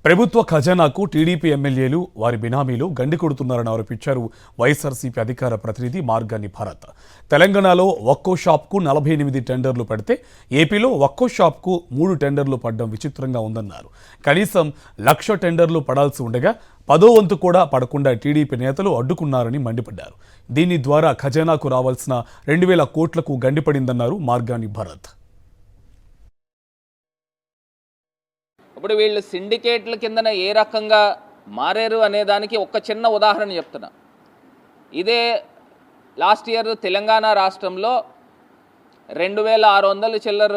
ప్రభుత్వ ఖజానాకు టీడీపీ ఎమ్మెల్యేలు వారి బినామీలు గండి కొడుతున్నారని ఆరోపించారు వైఎస్ఆర్సీపీ అధికార ప్రతినిధి మార్గాని భరత్. తెలంగాణలో ఒక్కో షాప్కు 48 టెండర్లు పడితే ఏపీలో ఒక్కో షాప్కు 3 టెండర్లు పడడం విచిత్రంగా ఉందన్నారు. కనీసం 1,00,000 టెండర్లు పడాల్సి ఉండగా 10వ వంతు కూడా పడకుండా టీడీపీ నేతలు అడ్డుకున్నారని మండిపడ్డారు. దీని ద్వారా ఖజానాకు రావాల్సిన 2,000 కోట్లకు గండిపడిందన్నారు మార్గాని భరత్. ఇప్పుడు వీళ్ళు సిండికేట్ల కిందన ఏ రకంగా మారారు అనే దానికి ఒక చిన్న ఉదాహరణ చెప్తున్నా. ఇదే లాస్ట్ ఇయర్ తెలంగాణ రాష్ట్రంలో 2,600 చిల్లర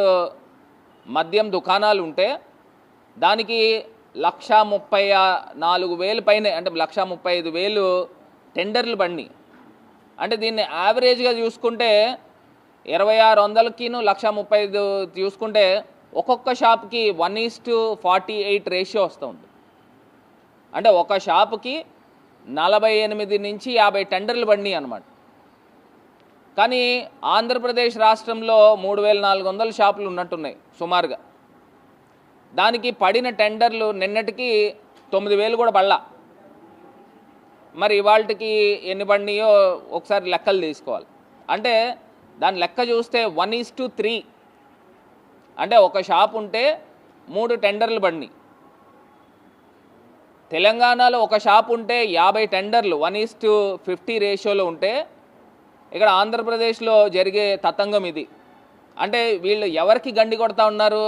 మద్యం దుకాణాలు ఉంటే దానికి 1,34,000 పైనే, అంటే 1,35,000 టెండర్లు పడినాయి. అంటే దీన్ని యావరేజ్గా చూసుకుంటే 2,600కి 1,35,000 చూసుకుంటే ఒక్కొక్క షాప్కి 1:48 రేషియో వస్తుంది. అంటే ఒక షాపుకి 48 నుంచి 50 టెండర్లు పడినాయి అన్నమాట. కానీ ఆంధ్రప్రదేశ్ రాష్ట్రంలో 3,400 షాపులు ఉన్నట్టున్నాయి సుమారుగా. దానికి పడిన టెండర్లు నిన్నటికి 9,000 కూడా పడలా. మరి ఇవాళకి ఎన్ని పడినాయో ఒకసారి లెక్కలు తీసుకోవాలి. అంటే దాని లెక్క చూస్తే 1:3, అంటే ఒక షాప్ ఉంటే 3 టెండర్లు పడినాయి. తెలంగాణలో ఒక షాప్ ఉంటే 50 టెండర్లు 1:50 రేషియోలో ఉంటే ఇక్కడ ఆంధ్రప్రదేశ్లో జరిగే తతంగం ఇది. అంటే వీళ్ళు ఎవరికి గండి కొడతా ఉన్నారు?